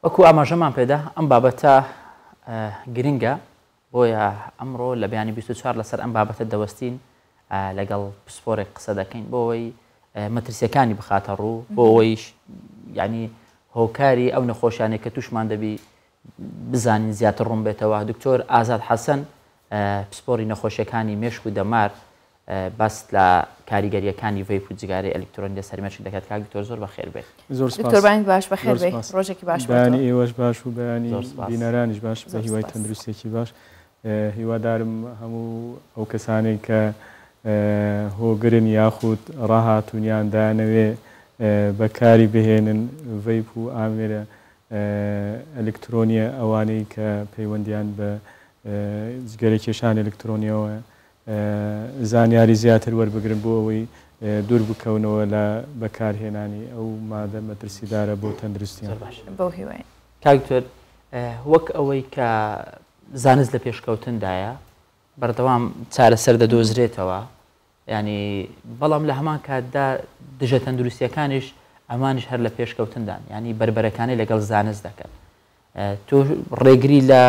وەکو ئاماژەمان پێدا ئەم بابەتە گرنگە بۆیە ئەمڕۆ لە بەیانی 24 لەسەر ئەم بابەتە دەوەستین لەگەڵ پسپۆرێک قسە دەکەین بۆ ئەوەی مەترسیەکانی بخاتە ڕوو بۆ ئەوەی ینی هۆکاری ئەو نەخۆشیانێک کە توشمان دەبی بزانین زیاتر ڕوون بێتەوە. دکتۆر ئازاد حەسەن پسپۆری نەخۆشیەکانی مێشک و دەمار باس لە کاریگەریەکانی ڤیپ و جگارەی ئەلکترۆنی لەسەرمەشی دەکات. کاک دکتۆر زۆر بەخێر بێت. دکتۆر بانگ باش بەخێر بێت. ڕۆژێکی باش بەیانی ئێوەش باش و بەیانی بینەرانیش باش بە هیوای تەندروستێکی باش. هیوادارم هەموو ئەو کەسانێک کە هۆگرن یاخود ڕاهاتوونیان دانەوێ بەکاری بهێنن ڤیپ و ئامێرە ئەلکترۆنیە ئەوانەی کە پەیوەندیان بە جگەرەکێشان ئەلکترۆنیەوە زانیاری زیاتر وەربگرن بۆ ئەوەی دوور بکەونەوە لە بەکارهێنانی ئەو مادە مەترسیدارە بۆ تەندروستیان. بۆ هیوای کاکتۆر وەک ئەوەی کە زانست لە پێشکەوتندایە بەردەوام چارەسەر دەدۆزرێتەوە، ینی بەڵام لە هەمان کاتدا دژە تەندروستیەکانیش ئەمانش هەر لە پێشکەوتندان، ینی بربەرەکانی لەگەڵ زانست دەکەن. تۆ ڕێگری لە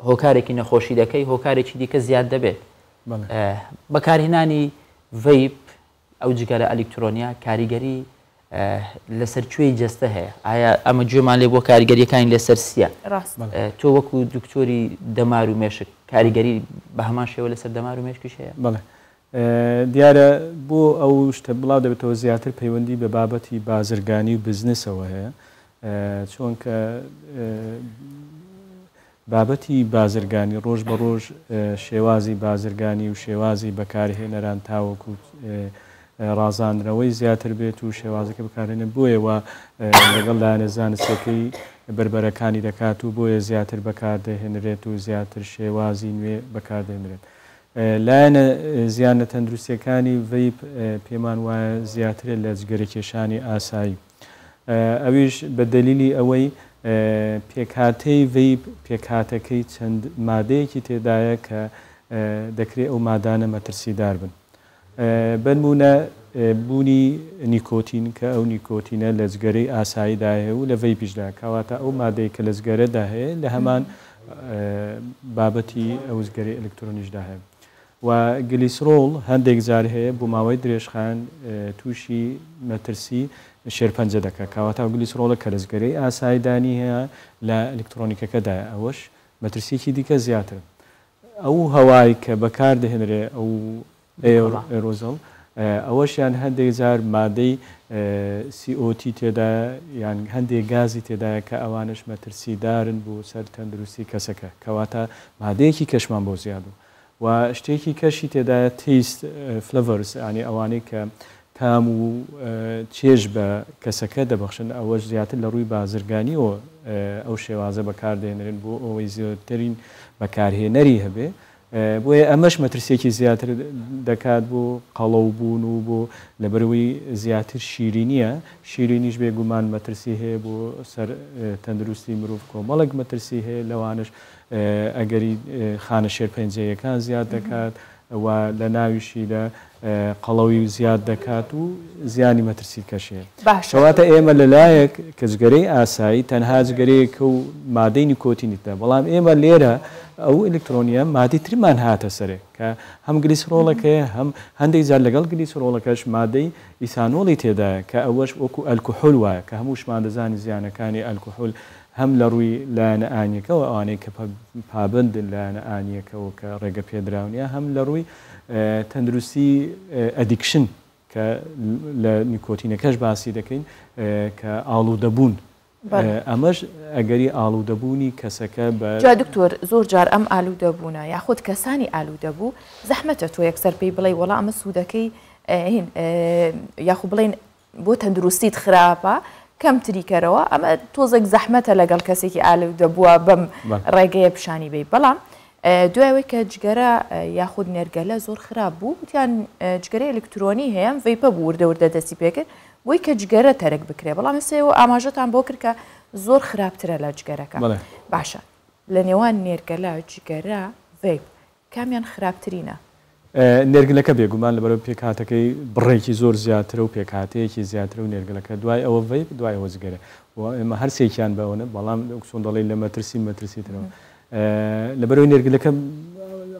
هۆکارێکی نەخۆشی دەکەی، هۆکارێکی دیکە زیاد دەبێت. بەکارهێنانی ڤیپ ئەو جگەرە ئەلکترۆنیا کاریگەری لەسەر کوێی جەستە هەیە؟ ئایا ئەمە گوێمان لێ بۆ کاریگەریەکانی لەسەر سیە؟ تۆ وەکو دکتۆری دەمار و مێشک کاریگەری بە هەمان شێوە لەسەر دەمار و مێشکیش هەیە؟ بەڵێ دیارە بۆ ئەو شتە بڵاو دەبێتەوە زیاتر پەیوەندی بە بابەتی بازرگانی و بزنسەوە هەیە، چونکە بابەتی بازرگانی ڕۆژ بە ڕۆژ شێوازی بازرگانی و شێوازی بەکارهێنەران تاوەکو ڕازاندنەوەی زیاتر بێت و شێوازەکە بەکارهێنن بۆیەوە لەگەڵ لایەنە زانستیەکەی بربەرەکانی دەکات و بۆیە زیاتر بەکاردەهێنرێت و زیاتر شێوازی نوێ بەکاردەهێنرێت. لایەنە زیانە تەندروستیەکانی ڤیپ پێمان وایە زیاترە لە جگەرەکێشانی ئاسایی. ئەویش بە دەلیلی ئەوەی پێکهاتەی ڤیپ پێکهاتەکەی چەند مادەیەکی تێدایە کە دەکرێت ئەو مادانە مەترسیدار بن. بنمونە بوونی نیکۆتین کە ئەو نیکۆتینە لە جگەرەی ئاساییدا هەیە و لە ڤیپیشدا، کەواتە ئەو مادەی کە لە جگەرەدا هەیە لە هەمان بابەتی ئەو جگەرەی ئەلکترۆنیشدا هەیە. و گلیسرۆڵ هەندێک جار هەیە بۆ ماوەی درێژخان تووشی مەترسی شێرپەنجە دەکات، کەواتە ئەو گلیسرۆڵە کە لە جگەرەی ئاساییدانی هەیە لە ئەلکترۆنیکەکەدا ئەوەش مەترسیەکی دیکە زیاتر. ئەو هەوای کە بەکاردەهێنرێ ئەو ئێرۆزۆڵ ئەوەشیان هەندێک جار مادەی CO2 تێدا یان هەندێک گازی تێدایە کە ئەوانش مەترسیدارن بۆ سەر تەندروستی کەسەکە، کەواتە مادەیەکی کەشمان بۆ زیاد و شتێکی کەشی تێدایە تیست فلڤەرس، ینی ئەوانەی کە تام و چێژ بە کەسەکە دەبەخشن، ئەوەش زیاتر لە ڕووی بازرگانیەوە ئەو شێوازە بەکاردێنرێن بۆ ئەوەی زیاترین بەکارهێنەری هەبێ. بۆیە ئەمەش مەترسێکی زیاتر دەکات بۆ قەڵەوبوون و بۆ لەبەرەوەی زیاتر شیرینیە. شیرینیش بێگومان مەترسی هەیە بۆ سەر تەندروستی مرۆڤ، کۆمەڵێک مەترسی هەیە، لەوانش ئەگەری خانە شێرپەنجەیەکان زیاد دەکات و لە ناویشی لە قەڵەوی زیاد دەکات و زیانی مەترسی کەشێت. کەواتە ئێمە لەلایەک کە جگەرەی ئاسایی تەنها جگەرەیەکە و مادەی نیکۆتینیتە، بەڵام ئێمە لێرە ئەو ئەلکترۆنیە مادەی ترمان هاتە سەرێ کە هەم گلیسرۆڵەکەیە هەم هەندێک جار لەگەڵ گلیسرۆڵەکەش مادەی ئیسانۆڵی تێدایە کە ئەوەش وەکو ئەلکوحۆل وایە کە هەمووشمان دەزانی زیانەکانی ئەلکوحۆل هەم لە ڕووی لایەنە ئانیەکەەوە ئەوانەی کە پابندن لایەنە ئانیەکەەوە کە ڕێگە پێدراونیە، هەم لە ڕووی تەندروستی ئەدیکشن کە لە نیکۆتینەکەش باسی دەکەین کە ئاڵوودەبوون. ئەمەش ئەگەری ئاڵوودەبوونی کەسەکە بە دکتۆر زۆر جار ئەم ئالوودەبوونە یاخود کەسانی ئالوودەبوو زەحمەتە تۆ یەکسەر پێی بڵێ وەڵا ئەمە سوودەکەی یاخود بڵێن بۆ تەندروستیت خراپە کەم تریکەرەوە، ئەمە تۆزێک زەحمەتە لەگەڵ کەسێکی ئالوودەبووە بەم ڕێگەیە پیشانی بێ. بەڵام دوایەوەی کە جگەرە یاخود نێرگەلە زۆر خراپ بوو وتیان جگەرەی ئەلکترۆنی هەیە ڤیپە بوو وردە وردە دەستی پێکرد وی کە جگەرە تەرک بکرێ، بەڵام ئێستا ئاماژەتان بۆ کرد کە زۆر خراپترە لە جگەرەکە. باشە لە نێوان نێرگەلە جگەرە ڤیپ کامیان خراپترینە؟ نێرگلەکە بێگومان لەبەرەوە پێکهاتەکەی بڕێکی زۆر زیاترە و پێکهاتەیەکی زیاترە و نێرگلەکە دوای ئەوە ڤیپ دوای ئەوە جگەرە ئێمە هەرسێکیان بەوەنە بەڵام چۆن دەڵێ لە مەترسیترەوە لەبەرەوەی نێرگلەکە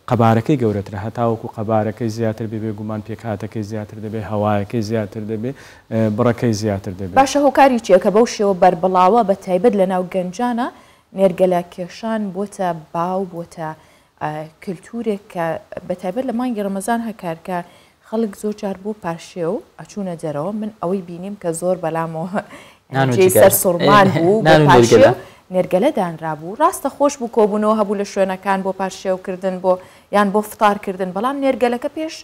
قەبارەکەی گەورەترە هەتاوەکو قەبارەکەی زیاتر بێ بێگومان پێکهاتەکەی زیاتر دەبێ هەوایەکەی زیاتر دەبێ بڕەکەی زیاتر دەبێت باشە هۆکاری چیە کە بەو شێوە بەربڵاوە بە تایبەت لە ناو گەنجانە نێرگەلە کێشان بۆتە باو بۆتە کللتورێک کە بە تایبەت لە مانگی ڕەمەزان هەکارکە خەڵک زۆر جار بۆ پاشێ و ئەچوونە جەرەوە من ئەوەی بینیم کە زۆر بەلامەوە سەر سوڕمان بوو بە پاشێ نێرگەلە دانرابوو ڕاستە خۆش بوو کۆبوونەوە هەبوو لە شوێنەکان بۆ پاشێوکردن بۆ یان بۆ فتارکردن بەڵام نێرگەلەکە پێش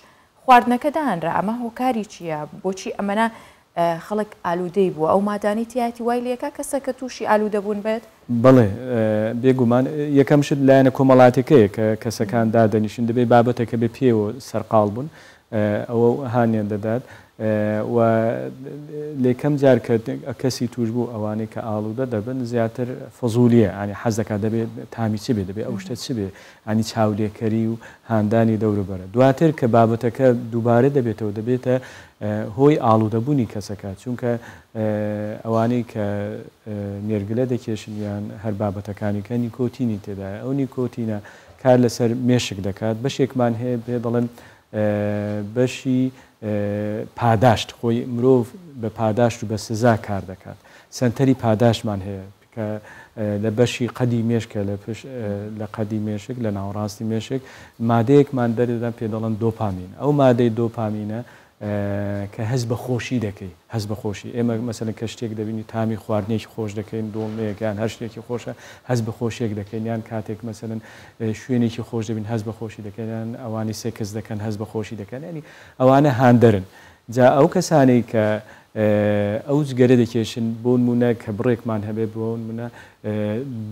خواردنەکە دانرا ئەمە هۆکاری چییە بۆچی ئەمەە خەڵک ئالوودەی بووە ئەو مادانی تایەتی وای لەکە کەسە کە تووشی ئالوودەبوون بێت بڵێ بێگومان یەکەم شت لایەنە کۆمەڵاتەکەیە کە کەسەکان دادەنیشن دەبێت بابەتەکە بێ پێوە سەرقاڵ بوون ئەوە هانیان دەدات و لێکەم جار کە کەسی توش بوو ئەوانەی کە ئاڵوودە دەبن زیاتر فزولیە ئەنی حەزەکە دەبێت تامی چ بێ دەبێت ئەو شتە چ بێ ئەنی چاودێکەری و هاندانی دەوروبەرە دواتر کە بابەتەکە دووبارە دەبێتەوە دەبێتە هۆی ئاڵوودەبوونی کەسەکە چونکە ئەوانەی کە نێرگلە دەکێشن یان هەر بابەتەکانی کە نیکۆتینی تێدایە ئەو نیکۆتینە کار لەسەر مێشک دەکات بەشێکمان هەیە بێ دەڵێن بەشی پاداشت خۆی مرۆڤ بە پاداشت و بە سزا کار دەکات سنتەری پاداشمان هەیە کە لە بەشی قەدی مێشکە لە قەدی مێشک لە ناوەڕاستی مێشک مادەیەکمان دەردەدان پێ دەڵێن دۆپامین ئەو مادەی دۆپامینە کە هەز بە خۆشی دەکەی هەز بە خۆشی ئێمە مەسەلەن کە شتێک دەبینی تامی خواردنێکی خۆش دەکەین دۆڵمەیەکیان هەر شتێکی خۆشە هەز بە خۆشیێک دەکەین یان کاتێک مەسەلەن شوێنێکی خۆش دەبین هەز بە خۆشی دەکەن یان ئەوانی سێ کەس دەکەن هەز بە خۆشی دەکەن ینی ئەوانە هاندەرن جا ئەو کەسانەی کە ئەو جگەرە دەکێشن بۆ نمونە کە بڕێکمان هەبێ بۆ نمونە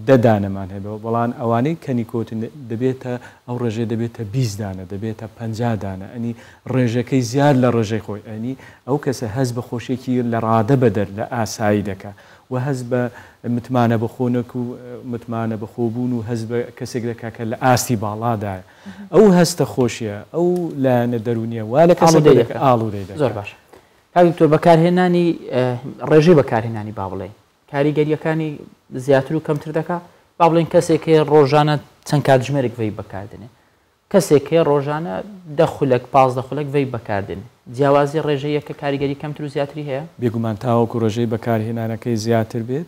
دەدانەمان هەبێەوە بەڵام ئەوانەی کەنیکۆتن دەبێتە ئەو ڕێژێ دەبێتە 20 دانە دەبێتە 50 دانە ئەنی ڕێژەکەی زیاد لە ڕێژەی خۆی ئەنی ئەو کەسە هەز بە خۆشێکی لە ڕادە بەدەر لە ئاسایی دەکا و هەز بە متمانە بەخۆنک و متمانە بەخۆبوون و هەز بە کەسێک دەکا کە لە ئاستی باڵادایە ئەو هەستە خۆشیە ئەو لایەنە دەرونیە وا لە کەسێک ئاڵوودەی دەکات. زۆر باش کاکتۆر بەکارهێنانی ڕێژەی بەکارهێنانی با بڵێ کاریگەریەکانی زیاتر و کەمتر دەکات با بڵێن کەسێک ڕۆژانە چەند کاتژمێرێک وەی بەکاردێنێ کەسێک ڕۆژانە 10 خولەک 15 خولەک وەی بەکاردێن جیاوازی ڕێژەیەکە کاریگەری کەمتر و زیاتری هەیە بێگومان تاوەکو ڕێژەی بەکارهێنانەکەی زیاتر بێت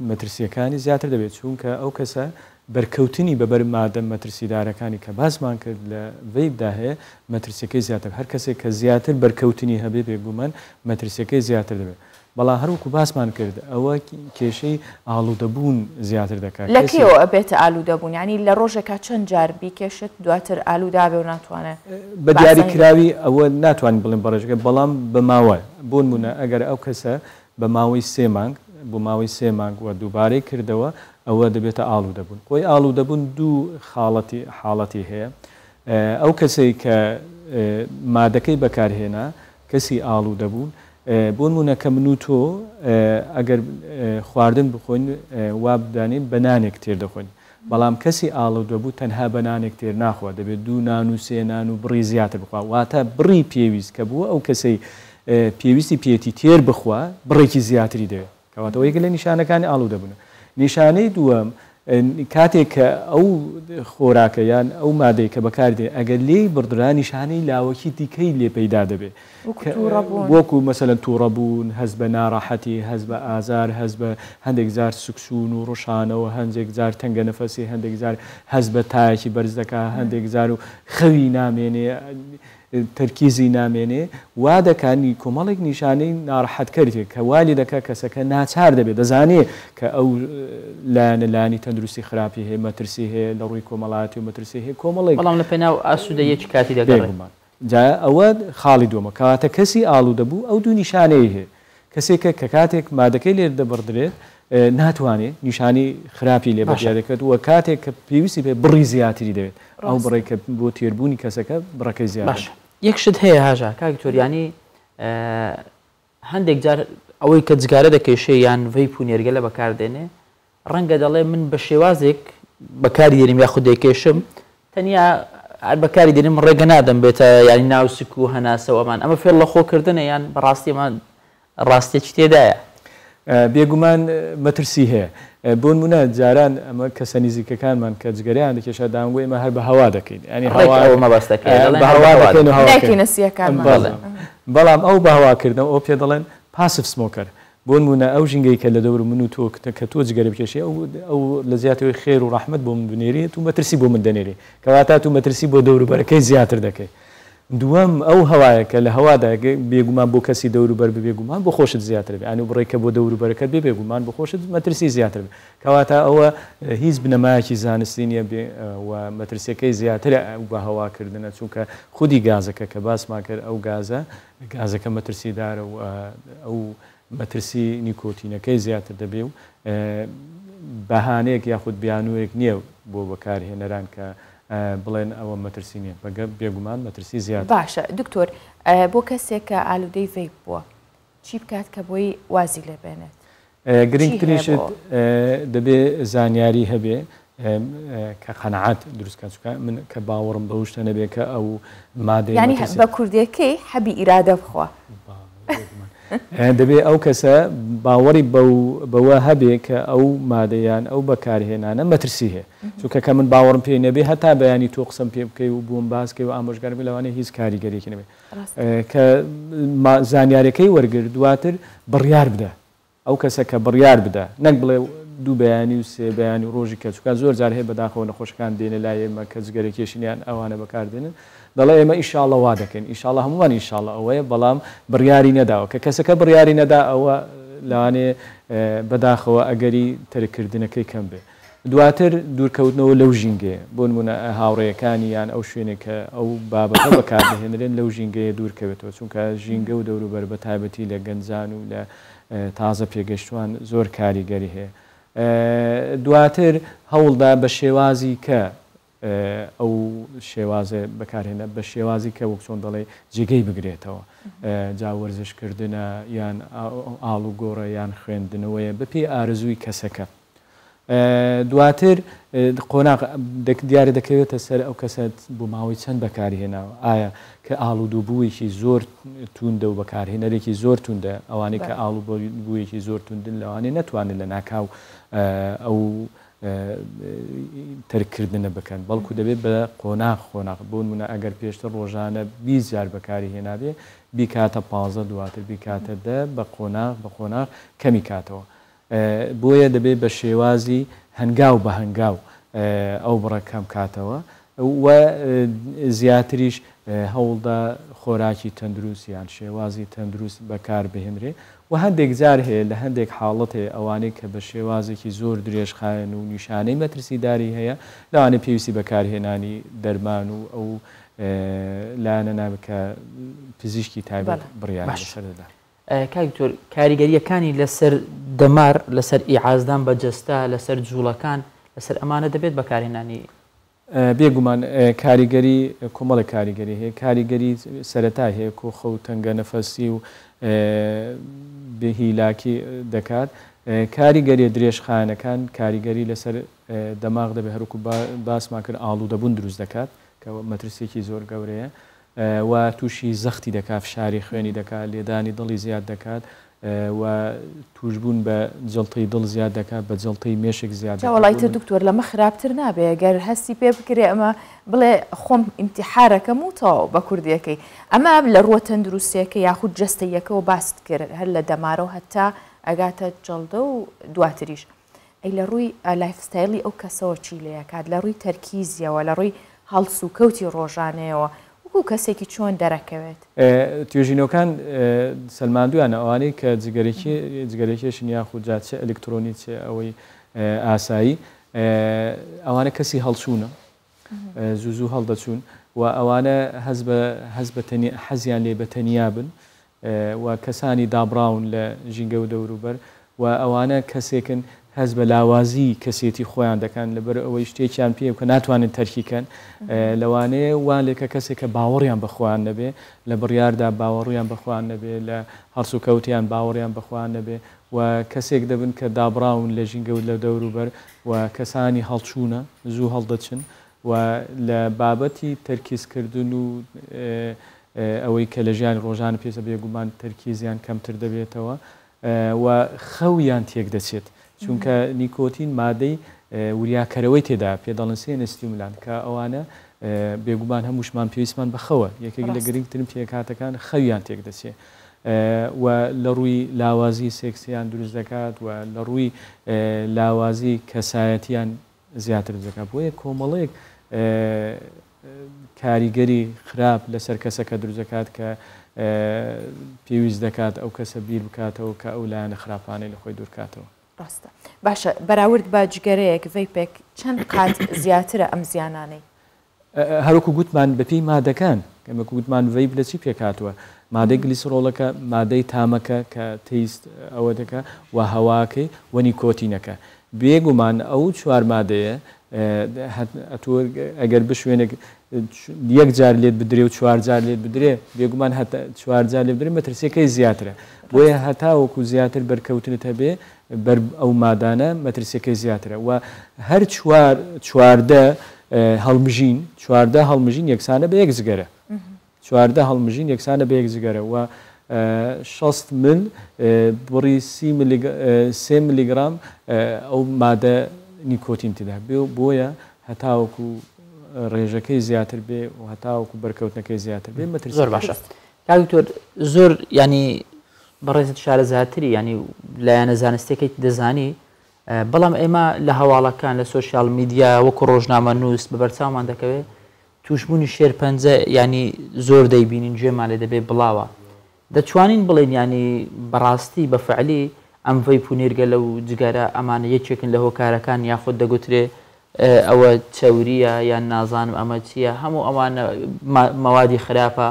مەترسیەکانی زیاتر دەبێت چونکە ئەو کەسە بەرکەوتنی بەبەر مادە مەترسیدارەکانی کە باسمان کرد لە وەیبدا هەیە مەترسیەکەی زیاتر هەر کەسێک کە زیاتر بەرکەوتنی هەبێ بێگومان مەترسیەکەی زیاتر دەبێت بەڵام هەروکو باسمان کرد ئەوە کێشەی ئاڵوودەبوون زیاتر دەکات لەکەوە ئەبێتە ئالوودەبوون ینی لە ڕۆژێکا چەند جار بیکێشت دواتر ئالوودابێ و ناتوانێت بە دیاریکراوی ئەوە ناتوانین بڵێن بەڕێژەکە بەڵام بە ماوە بۆ نمونە ئەگەر ئەو کەسە بە ماوەی 3 مانگ بۆ ماوەی 3 مانگ وە دووبارەی کردەوە ئەوە دەبێتە ئاڵوودەبوون خۆی ئاڵوودەبوون دوو حاڵەتی هەیە ئەو کەسەی کە مادەکەی بەکارهێنا کەسی ئاڵوودەبوون بۆ نمونە کە من و تۆ ئەگەر خواردن بخۆین وا بدانین بە نانێک تێر دەخۆین بەڵام کەسی ئاڵوودەبوو تەنها بە نانێک تێر ناخوا دەبێت 2 نان و 3 نان و بڕی زیاتر بخوا واتە بڕی پێویست کە بووە ئەو کەسەی پێویستی پێێتی تێر بخوا بڕێکی زیاتری دەوێت کەواتەوە یەک لە نیشانەکانی ئاڵوودەبوون نیشانەی دووەم کاتێک کە ئەو خۆراکەیان ئەو مادەی کە بەکاردێ ئەگەر لێی بڕدرا نیشانەی لاوەکی دیکەی لێ پەیدا دەبێت وەکو مەسەلەن تووڕەبوون هەز بە ناڕەحەتی هەز بە ئازار هەز بە هەندێک جار سوکسون و ڕۆشانەوە هەندێک جار تەنگە نەفەسی هەندێک جار هەز بە تایەکی بەرز دەکا هەندێک جار و خەوی نامێنێ تەرکیزی نامێنێ وا دەکانی کۆمەڵێک نیشانەی ناڕەحەتکەرێت کە والی دەکا کەسەکە ناچار دەبێت دەزانێت کە ئەو لایەنە تەندروستی خراپی هەیە مەترسی هەیە لە ڕووی کۆمەڵاتی و مەترسی هەیە کۆمەڵێک بەڵام لە پێناو ئاسوودەیەکی کاتی دەگەڕێمان جا ئەوە خاڵی دووەمە کەواتە کەسی ئاڵوودەبوو ئەو دوو نیشانەیە هەیە کەسێکە کە کاتێک مادەکەی لێر دەبڕدرێت ناتوانێت نیشانی خراپی لێ بەجیا دەکات وە کاتێک کە پێویستی پێ بڕی زیاتری دەوێت ئەو بڕێکە بۆ تێربوونی کەسەکە بڕەکەی زیاد یەک شت هەیە هاژا کاکتۆریانی هەندێک جار ئەوەی کە جگارە دەکەیشێ یان وەیپ و نێرگەلە بەکاردێنێ ڕەنگە دەڵێ من بە شێوازێک بەکاری دێنم یاخود دەیکێشم تەنیا بەکاری دێنێ من ڕێگە نادەم بێتە یانی ناوسک و هەناسە و ئەمان ئەمە فێر لە خۆکردنە یان بەڕاستی ئەمە ڕاستێکی تێدایە بێگومان مەترسی هەیە بۆ نمونە جاران ئەمە کەسە نزیکەکانمان کە جگەریان دەکێشە دامگوی ئمە هەر بە هەوا دەکەین ینی هەوا بەستەکەین بە هەوا دەکەین و ناکەینەسیەکان بەڵام ئەو بە هەواکردنەوە ئەو پێ دەڵێن پاسف سمۆکەر بۆ نمونە ئەو ژینگەی کە لە دەور من و تۆ کە تۆ جگەرە بکێشی ئەو لە زیاتەوەی خێر و ڕەحمەت بۆ من بنێری تو مەترسی بۆ من دەنێری کەواتە تو مەترسی بۆ دەوروبەرەکەی زیاتر دەکەی دووەم ئەو هەوایە کە لە هەوادا بێگومان بۆ کەسی دەوروبەر بێگومان بۆ خۆشت زیاتر بێ ئەنی بڕێکە بۆ دەوروبەرەکەت بێ بێگومان بۆ خۆشت مەترسی زیاتر بێ کەواتە ئەوە هیچ بنەمایەکی زانستی نیە و مەترسیەکەی زیاترە بە هەواکردنە چونکە خودی گازەکە کە باسمان کرد ئەو گازەکە مەترسیدارە و ئەو مەترسی نیکۆتینەکەی زیاتر دەبێ و بەهانەیەک یاخود بیانوەیەک نییە بۆ بەکارهێنەران کە بڵێن ئەوە مەترسی نییە بەگە بێگومان مەترسی زیاد باشە دکتۆر بۆ کەسێک کە ئالودەی ڤیپ بووە چی بکات کە بۆی وازی لێبێنێت گرنگتریشت دەبێ زانیاری هەبێ کە قەنەعات دروستکە چونکە من کە باوەڕم بەو شتە نەبێ کە ئەو مادەی ینی بە کوردیەکەی حەبی ئیرادە بخوا دەبێ ئەو کەسە باوەڕی بەوە هەبێ کە ئەو مادەیان ئەو بەکارهێنانە مەترسی هەیە چونکە کە من باوەڕم پێی نەبێ هەتا بەیانی تۆ قسەم پێ بکەی و بووم باسکەی و ئامۆژگار بێ لەوانەیە هیچ کاریگەریەکی نەبێ کە زانیارەکەی وەرگرت دواتر بڕیار بدە ئەو کەسە کە بڕیار بدە نەک بڵێ دوو بەیانی و سێ بەیانی ڕۆژی کە چونکە زۆر جار هەیە بەداخەوە نەخۆشەکان دێنە لای ئێمە کە جگەرەکێشیان ئەوانە بەکاردێنن دەڵێ ئێمە ئیشاڵڵە وا دەکەین ئیشاڵڵە هەمووان ئیشاڵڵە ئەوەیە بەڵام بڕیاری نەداوە کە کەسەکە بڕیاری نەدا ئەوە لەوانێ بەداخەوە ئەگەری تەرکردنەکەی کەم بێ دواتر دوورکەوتنەوە لەو ژینگەیە بۆ نمونە هاوڕێیەکانی یان ئەو شوێنێک کە ئەو بابەتە بەکاردەهێنرێن لەو ژینگەیە دوورکەوێتەوە چونکە ژینگە و دەوروبەر بە تایبەتی لە گەنجان و لە تازە پێگەشتوان زۆر کاریگەری هەیە دواتر هەوڵدا بە شێوازی کە ئەو شێوازە بەکارهێنە بە شێوازی کە وەک چۆن دەڵێ جێگەی بگرێتەوە جاوەرزشکردنە یان ئاڵ و گۆڕە یان خوێندنەوەیە بەپێی ئارزووی کەسەکە دواتر قۆناغ دیارە دەکەوێتە سەر ئەو کەسەت بۆ ماوەی چەند بەکارهێناوە ئایا کە ئاڵودوبوویەکی زۆر توندە و بەکارهێنەرێکی زۆر توندە ئەوانەی کە ئاڵوبوویەکی زۆر توندن لەوانەیە نەتوانن لە ناکاو ئەو تەرکردنە بکەن بەڵکو دەبێت بە قۆناغ بۆ نمونە ئەگەر پێشتر ڕۆژانە 20 جار بەکاری هێنابێ بیکاتە 15 دواتر بیکاتە 10 بە قۆناغ کەمی کاتەوە بۆیە دەبێت بە شێوازی هەنگاو بە هەنگاو ئەو بڕە کەم کاتەوە و زیاتریش هەوڵدا خۆراکی تەندروستیان شێوازی تەندروست بەکار بهێنرێ و هەندێک جار هەیە لە هەندێک حاڵەت هەیە ئەوانەی کە بە شێوازێکی زۆر درێژخایەن و نیشانەی مەترسیداری هەیە لەوانەیە پێویستی بەکارهێنانی دەرمان و ئەو لاەنە نابکە پزیشکی تایبەت بڕیار بەسەردا کاکتۆر کاریگەریەکانی لەسەر دەمار لەسەر ئیعازدان بە جەستا لەسەر جوڵەکان لەسەر ئەمانە دەبێت بەکارهێنانی بێگومان کاریگەری کۆمەڵی کاریگەری هەیە کاریگەری سەرەتا هەیە کۆخە و تەنگە نەفەسی و بهیلاکی دەکات کاریگەری درێژخانەکان کاریگەری لەسەر دەماغ دەبێت هەروکو باسمان کرد ئاڵوودەبوون دروست دەکات کە مەترسێکی زۆر گەورەیە و تووشی زەختی دەکات فشاری خوێنی دەکات لێدانی دڵی زیاد دەکات و توشبوون بە جڵتەی دڵ زیاد دەکات بە جڵتەی مێشک زیاد وڵایتە دکتۆر لەمە خراپتر نابێ گەر هەستی پێ بکرێ ئەمە بڵێ خۆم ئیمتیحارەکەم و تەواو بە کوردیەکەی ئەمە لە ڕوە تەندروستیەکە یاخود جەستەیەکەوە باست کرد هەر لە دەمارەوە هەتا ئەگاتە جەڵدە و دواتریش ئەی لە ڕووی لایفستایلی ئەو کەسەوە چی لێ کات لە ڕووی تەرکیزیەوە لە ڕووی هەڵس و کەوتی ڕۆژانەیەوە و کەسێکی چۆن دەرەکەوێت توێژینەکان سەلماندویانە ئەوانەی کە جگەرەکێشن یاخود جاچە ئەلکترۆنی چێ ئەوەی ئاسایی ئەوانە کەسی هەڵچوونە زوو هەڵدەچوون و ئەوانە حەزیان لێ بە تەنیا بن و کەسانی دابراون لە ژینگە و دەوروبەر و ئەوانە کەسێکن هەز بە لاوازی کەسێتی خۆیان دەکەن لەبەر ئەوەی شتێکیان پێ کە ناتوانن تەرکیکەن لەوانەیە وان لێکە کەسێکە باوەڕیان بەخۆیان نەبێ لە بڕیاردا باوەڕیان بەخۆیان نەبێ لە هەڵس و کەوتیان باوەڕیان بەخۆیان نەبێ و کەسێک دەبن کە دابراون لە ژینگە و لە دەوروبەر و کەسانی هەڵچوونە زوو هەڵدەچن و لە بابەتی تەرکیزکردن و ئەوەی کە لە ژیانی ڕۆژانە پێشە بێگومان تەرکیزیان کەمتر دەبێتەوە و خەویان تێک دەچێت چونکە نیکۆتین مادەی وریاکەرەوەی تێدا پێ دەڵێن سێنە ستیمولان کە ئەوانە بێگومان هەمووشمان پێویستمان بەخەوە یەکێک لە گرنگترین پێکاتەکان خەویان تێک دەچێت و لە ڕووی لاوازی سێکسیان دروست دەکات و لە ڕووی لاوازی کەسایەتیان زیاتر دەکات بۆیە کۆمەڵەیەک کاریگەری خراپ لەسەر کەسەکە دروست دەکات کە پێویست دەکات ئەو کەسە بیر بکاتەوە کە ئەو لایەنە خراپانەی لە خۆی دوورکاتەوە. ڕاستە باشە بەراورد با جگەرەیەک ڤیپێک چەند قات زیاترە ئەم زیانانەی هەروکو گوتمان بەپێی مادەکان ئەمەکو گوتمان ڤیپ لە چی پێکاتوە مادەی گلیسرۆڵەکە مادەی تامەکە کە تەیست ئەوە دەکە و هەواکەی و نیکۆتینەکە بێگومان ئەو چوار مادەیە ئەگەر بشوێنێک یەک جار لێت بدرێ و چوار جار لێت بدرێ بێگومان هەتا چوار جار لێ بدرێ مەترسیەکەی زیاترە بۆیە هەتاوەکو زیاتر بەرکەوتنت هەبێ بەر ئەو مادانە مەترسیەکەی زیاترە و هەر چواردە هەڵمژین چواردە هەڵمژین یەکسانە بە یەک جگەرە چواردە هەڵمژین یەکسانە بە یەک جگەرە و 60 مل بڕی 3 میلیگرام ئەو مادە نیکۆتین تێدا بۆیە هەتاوەکو ڕێژەکەی زیاتر بێ و هەتاوەکو بەرکەوتنەکەی زیاتر بێ مەترسی زۆر باشە کاکتۆر زۆر ینی بەڕێزت شارە زیاتری ینی لایەنە زانستیەکەی دەزانی بەڵام ئێمە لە هەواڵەکان لە سوۆسیال میدیا وەکو ڕۆژنامە نووس بەبەرچاومان دەکەوێت توشبوونی شێرپەنجە ینی زۆر دەیبینین گوێمان لێ دەبێت بڵاوە دەتوانین بڵێن ینی بەڕاستی بە فعلی ئەم ڤیپ و نێرگە لەو جگەرە ئەمانە یەکێکن لە هۆکارەکان یاخود دەگوترێ ئەوە چاوریە یان نازانم ئەمە چییە هەموو ئەوانە مەوادی خراپە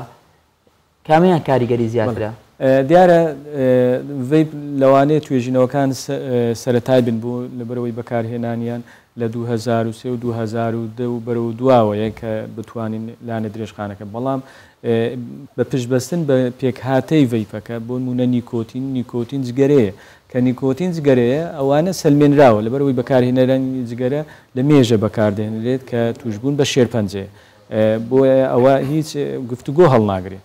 کامیان کاریگەری زیاترە دیارە ڤیپ لەوانەیە توێژینەوەکان سەرەتای بن بوو لەبەرەوەی بەکارهێنانیان لە 2003 و 2002 و بەرەو دواوەیە کە بتوانین لاانە درێژخانەکە بەڵام بە پشتبەستن بە پێکهاتەی ڤیپەکە بۆ نمونە نیکۆتین جگەرەیە کە نیکۆتین جگەرەیە ئەوانە سەلمێنراوە لەبەرەوەی بەکارهێنەرانی جگەرە لە مێژە بەکاردێنرێت کە توشبوون بە شێرپەنجەیە بۆیە ئەوە هیچ گفتوگۆ هەڵناگرێت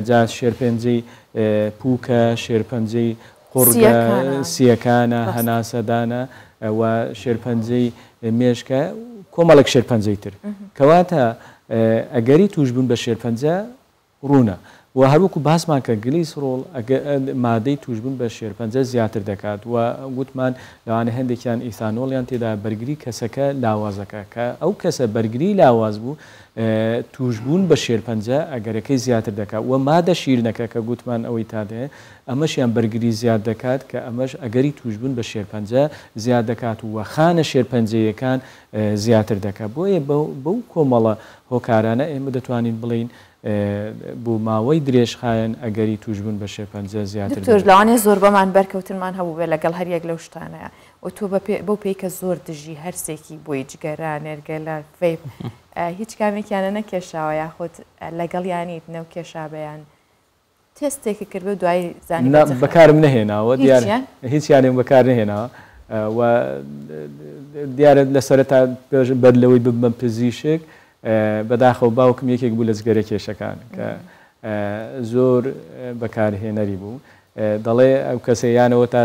جا شێرپەنجەی پووکە شێرپەنجەی قوڕگە سیەکانە هەناسەدانە و شێرپەنجەی مێشکە کۆمەڵک شێرپەنجەی تر کەواتە ئەگەری توشبوون بە شێرپەنجە ڕوونە و هەروەکو باسمان کە گلیسرۆڵ مادەی توشبوون بە شێرپەنجە زیاتر دەکات و گوتمان لەوانە هەندێکیان ئیثانۆڵیان تێدا بەرگری کەسەکە لاوازەکە کە ئەو کەسە بەرگری لاواز بوو توشبوون بە شێرپەنجە ئەگەرەکەی زیاتر دەکات و مادە شیرنەکە کە گوتمان ئەوەی تادەیە ئەمەشیان بەرگری زیاد دەکات کە ئەمەش ئەگەری توشبوون بە شێرپەنجە زیاد دەکات و خانە شێرپەنجەیەکان زیاتر دەکات بۆیە بەو کۆمەڵە هۆکارانە ئێمە دەتوانین بڵین بۆ ماوەی درێژخایەن ئەگەری توشبوون بە شێرپەنجە زیاتر لەوانێ زۆر بەمان بەرکەوتنمان هەبوو بێ لەگەڵ هەر یەک لەو شتانەیە و تۆ بەو پێیکە زۆر دژی هەرسێکی بۆی جگەرە نێرگەلە ڤیپ هیچ کامێکیانە نەکێشاوە یاخود لەگەڵ یانیت نەو کێشابەیان تێستێکی کرد بە دوای زانی بەکارم نەهێناوە هیچ یانێم بەکار نەهێناوە و دیارە لەسەرە تا بەر لەوەی ببمە پزیشک بەداخەوە باوکم یەکێک بوو لە جگەرە کێشەکان کە زۆر بەکارهێنەری بوو دەڵێ ئەو کەسەیانەوە تا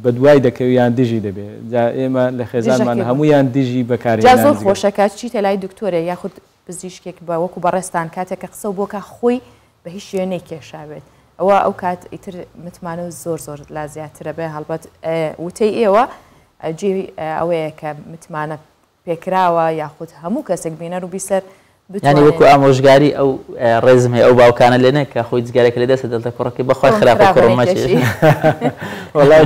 بە دوای دەکەوێت یان دژی دەبێت جا ئێمە لە خێزانمان هەموویان دژی بەکارهێنان زۆر خۆشەکە چی تەلای دکتۆرە یاخود پزیشکێک بە وەکو بەڕێستان کاتێکە قسە و بۆکە خۆی بە هیچ شوێنەی کێشاوێت ئەوە ئەو کات ئیتر متمانە زۆر زۆر لا زیاترە بێ هەڵبەت وتەی ئێوە جێ ئەوەیە کە متمانە پێکراوە یاخود هەموو کەسێک بینەر و بیسەر ینی وەکو ئامۆژگاری ئەو ڕێزم هەیە ئەو باوکانە لێنە کە خۆی جگارێک لە دەستە دڵتە کوڕەکەی بەخوای خراپە کوڕمەچێ وەڵای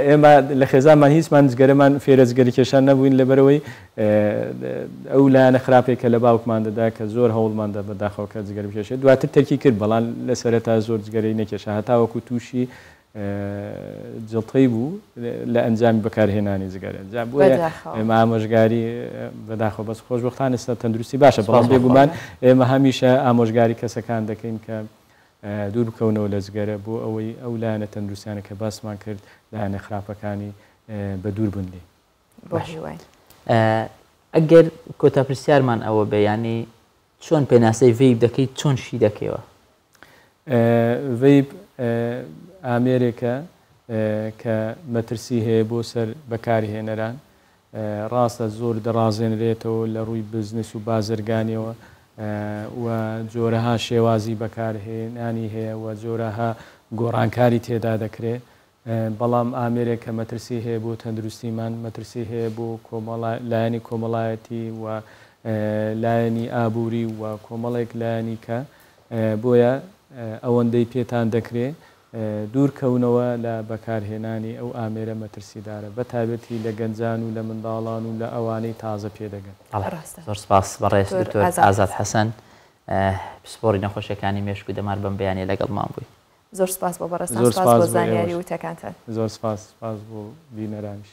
ئێمە لە خێزانمان هیچمان جگەرەمان فێرە جگەری کێشان نەبووین لەبەرەوەی ئەو لایەنە خراپێکە لە باوکمان دەدا کە زۆر هەوڵماندا بەداخەوە کە جگەر بکێشێت دواتر تەرکی کرد بەڵام لە سەرەتا زۆر جگەرەی نەکێشە هەتا وەکو تووشی جڵتەی بوو لە ئەنجامی بەکارهێنانی جگەرە جا بۆیە ئێمە ئامۆژگاری بەداخەوە بەس خۆشبەختانە تەندروستی باشە بەڵام بێگومان ئێمە هەمیشە ئامۆژگاری کەسەکان دەکەین کە دوور بکەونەوە لە جگەرە بۆ ئەوەی ئەو لایەنە تەندروستیانە کە باسمان کرد لایەنە خراپەکانی بە دوور بندی ئەگەر کۆتا پرسیارمان ئەوە بێ ینی چۆن پێناسەی ڤیب دەکەیت چۆن شی دەکەیەوە؟ ڤیب ئامێرێکە کە مەترسی هەیە بۆ سەر بەکارهێنەران ڕاستە زۆر دەڕازێنرێتەوە لە ڕووی بزنس و بازرگانیەوە و جۆرەها شێوازی بەکارهێنانی هەیە و جۆرەها گۆڕانکاری تێدا دەکرێت بەڵام ئامێرێکە مەترسی هەیە بۆ تەندروستیمان مەترسی هەیە بۆ لایەنی کۆمەڵایەتی و لایەنی ئابووری و کۆمەڵێک لایەنی کە بۆیە ئەوەندەی پێتان دەکرێت دوورکەونەوە لە بەکارهێنانی ئەو ئامێرە مەترسیدارە بە تایبەتی لە گەنجان و لە منداڵان و لە ئەوانەی تازە پێدەگەن. زۆر سپاس بەڕێز دکتۆر ئازاد حەسەن پسپۆری نەخۆشیەکانی مێشک و دەمار بەم بەیانی لەگەڵمان بووی. زۆر سپاس بۆ بەڕێستان، سپاس بۆ زانیاری وتەکانتان. زۆر سپاس بۆ بینەرانیش.